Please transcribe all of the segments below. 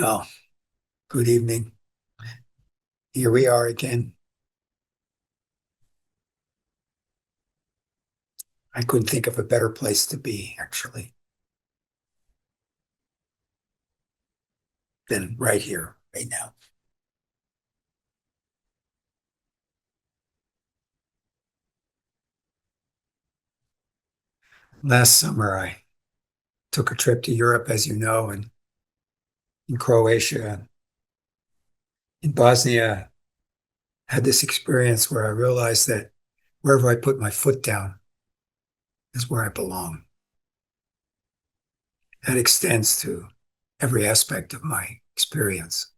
Oh, good evening. Here we are again. I couldn't think of a better place to be, actually, than right here, right now. Last summer, I took a trip to Europe, as you know, and in Croatia, in Bosnia, had this experience where I realized that wherever I put my foot down is where I belong. That extends to every aspect of my experience.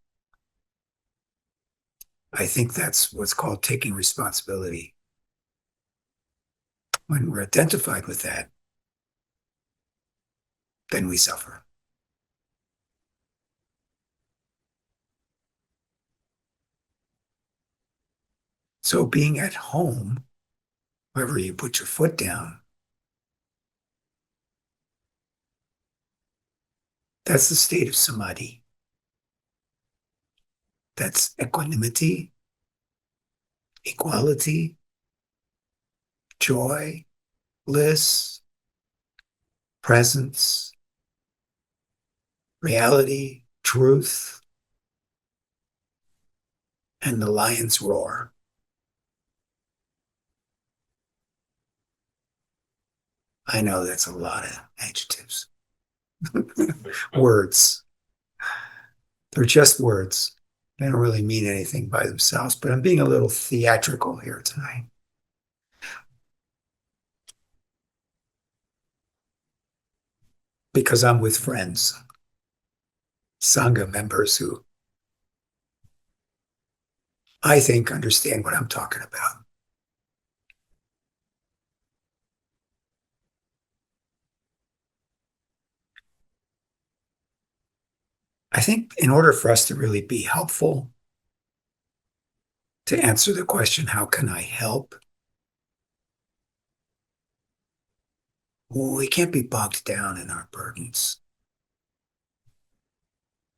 I think that's what's called taking responsibility. When we're identified with that, then we suffer. So being at home, wherever you put your foot down, that's the state of samadhi. That's equanimity, equality, joy, bliss, presence, reality, truth, and the lion's roar. I know that's a lot of adjectives, words. They're just words. They don't really mean anything by themselves, but I'm being a little theatrical here tonight because I'm with friends, Sangha members who I think understand what I'm talking about. I think in order for us to really be helpful, to answer the question, how can I help? We can't be bogged down in our burdens.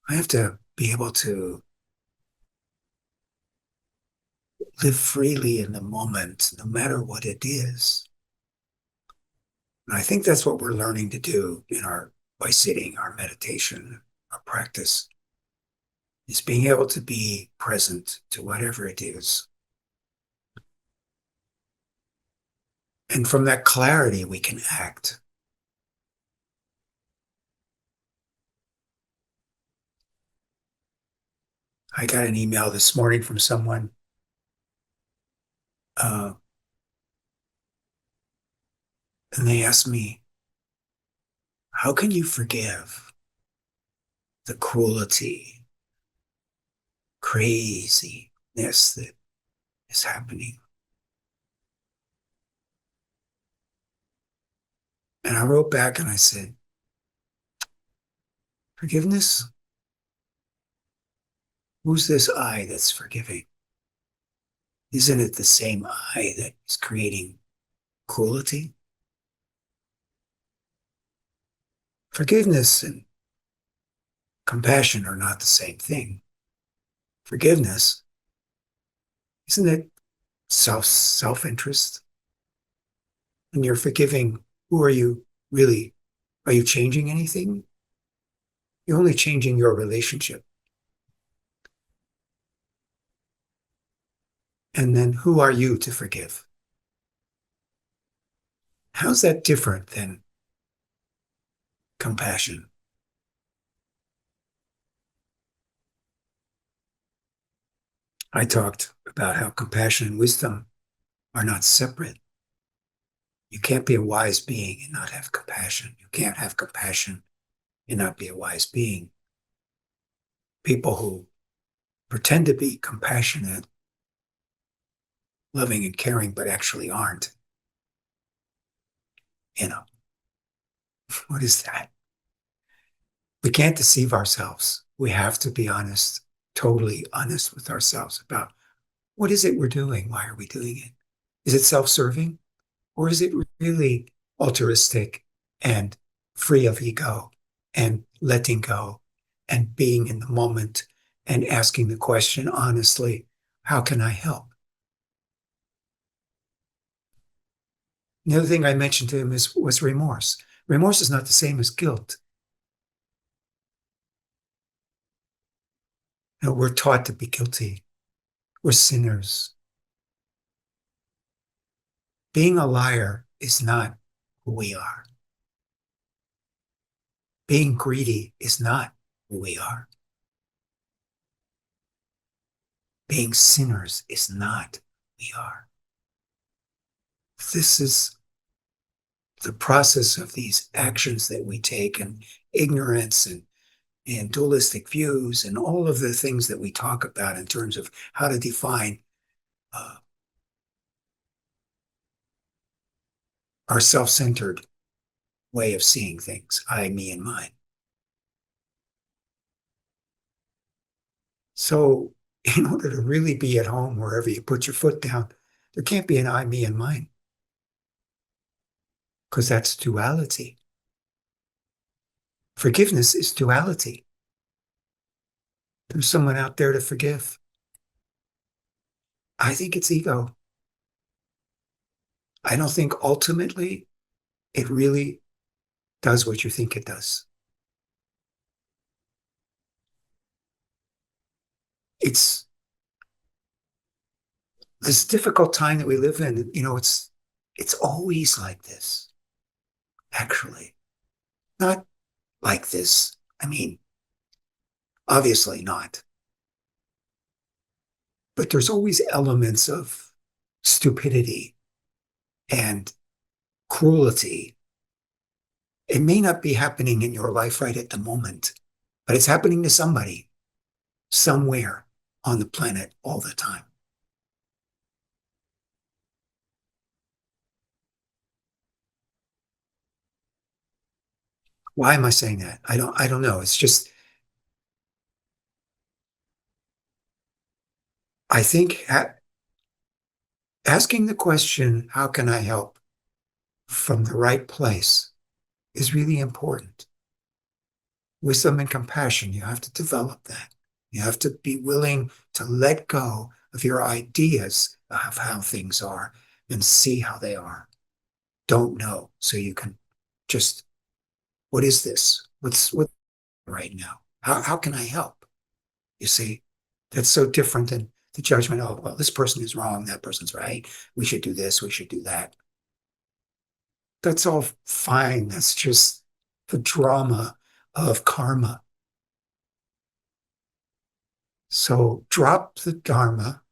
I have to be able to live freely in the moment, no matter what it is. And I think that's what we're learning to do in our by sitting, our meditation, our practice, is being able to be present to whatever it is. And from that clarity, we can act. I got an email this morning from someone uh, and they asked me, how can you forgive the cruelty, craziness that is happening? And I wrote back and I said, forgiveness? Who's this I that's forgiving? Isn't it the same I that is creating cruelty? Forgiveness and compassion are not the same thing. Forgiveness, isn't it self-interest? When you're forgiving, who are you really? Are you changing anything? You're only changing your relationship. And then who are you to forgive? How's that different than compassion? I talked about how compassion and wisdom are not separate. You can't be a wise being and not have compassion. You can't have compassion and not be a wise being. People who pretend to be compassionate, loving, and caring, but actually aren't, you know, what is that? We can't deceive ourselves. We have to be honest, totally honest with ourselves about what is it we're doing? Why are we doing it? Is it self serving or is it really altruistic and free of ego and letting go and being in the moment and asking the question honestly, how can I help? The other thing I mentioned to him was remorse. Remorse is not the same as guilt. We're taught to be guilty. We're sinners. Being a liar is not who we are. Being greedy is not who we are. Being sinners is not who we are. This is the process of these actions that we take, and ignorance and dualistic views and all of the things that we talk about in terms of how to define uh, our self-centered way of seeing things, I, me, and mine. So in order to really be at home wherever you put your foot down, there can't be an I, me, and mine, because that's duality. Forgiveness is duality. There's someone out there to forgive. I think it's ego. I don't think ultimately it really does what you think it does. It's this difficult time that we live in. It's always like this, actually. Not like this. I mean, obviously not. But there's always elements of stupidity and cruelty. It may not be happening in your life right at the moment, but it's happening to somebody somewhere on the planet all the time. Why am I saying that? I don't know. It's just, I think asking the question, how can I help from the right place is really important. Wisdom and compassion, you have to develop that. You have to be willing to let go of your ideas of how things are and see how they are. Don't know. So you can just, what is this? What right now? How can I help? You see, that's so different than the judgment. Oh, well, this person is wrong. That person's right. We should do this. We should do that. That's all fine. That's just the drama of karma. So drop the dharma,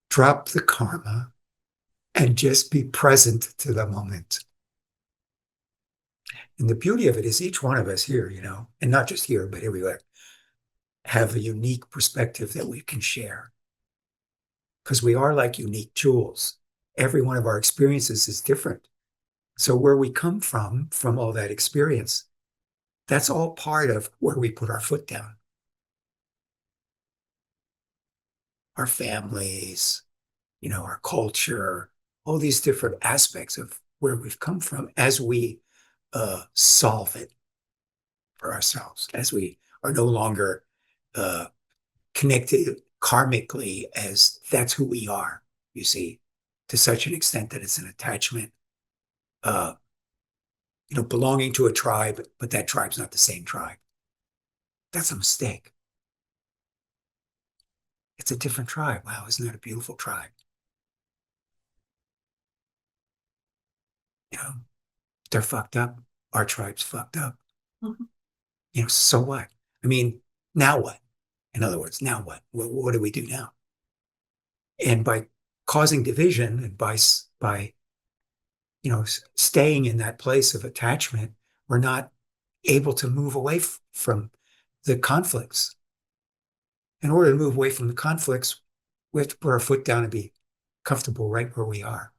drop the karma, and just be present to the moment. And the beauty of it is each one of us here, and not just here, but everywhere, have a unique perspective that we can share because we are like unique jewels. Every one of our experiences is different. So where we come from all that experience, that's all part of where we put our foot down. Our families, our culture, all these different aspects of where we've come from as we solve it for ourselves, as we are no longer uh, connected karmically as that's who we are, you see, to such an extent that it's an attachment, uh, belonging to a tribe, but that tribe's not the same tribe. That's a mistake. It's a different tribe. Wow, isn't that a beautiful tribe? You know, they're fucked up. Our tribe's fucked up. Mm-hmm. So what? I mean, now what? In other words, now what? What do we do now? And by causing division and by staying in that place of attachment, we're not able to move away from the conflicts. In order to move away from the conflicts, we have to put our foot down and be comfortable right where we are.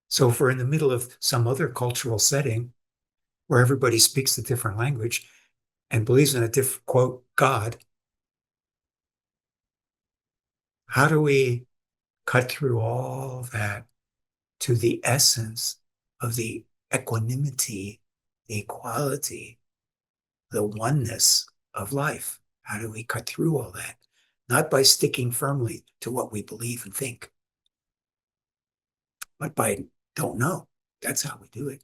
So if we're in the middle of some other cultural setting where everybody speaks a different language and believes in a different, quote, God, how do we cut through all that to the essence of the equanimity, the equality, the oneness of life? How do we cut through all that? Not by sticking firmly to what we believe and think, but by don't know. That's how we do it.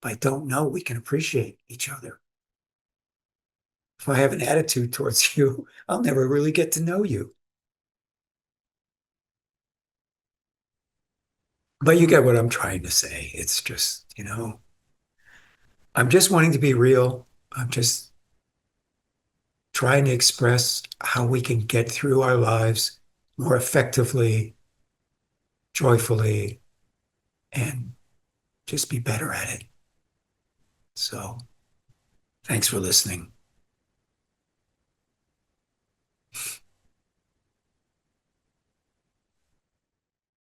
By don't know, we can appreciate each other. If I have an attitude towards you, I'll never really get to know you. But you get what I'm trying to say. It's just, I'm just wanting to be real. I'm just trying to express how we can get through our lives more effectively, joyfully, and just be better at it. So thanks for listening.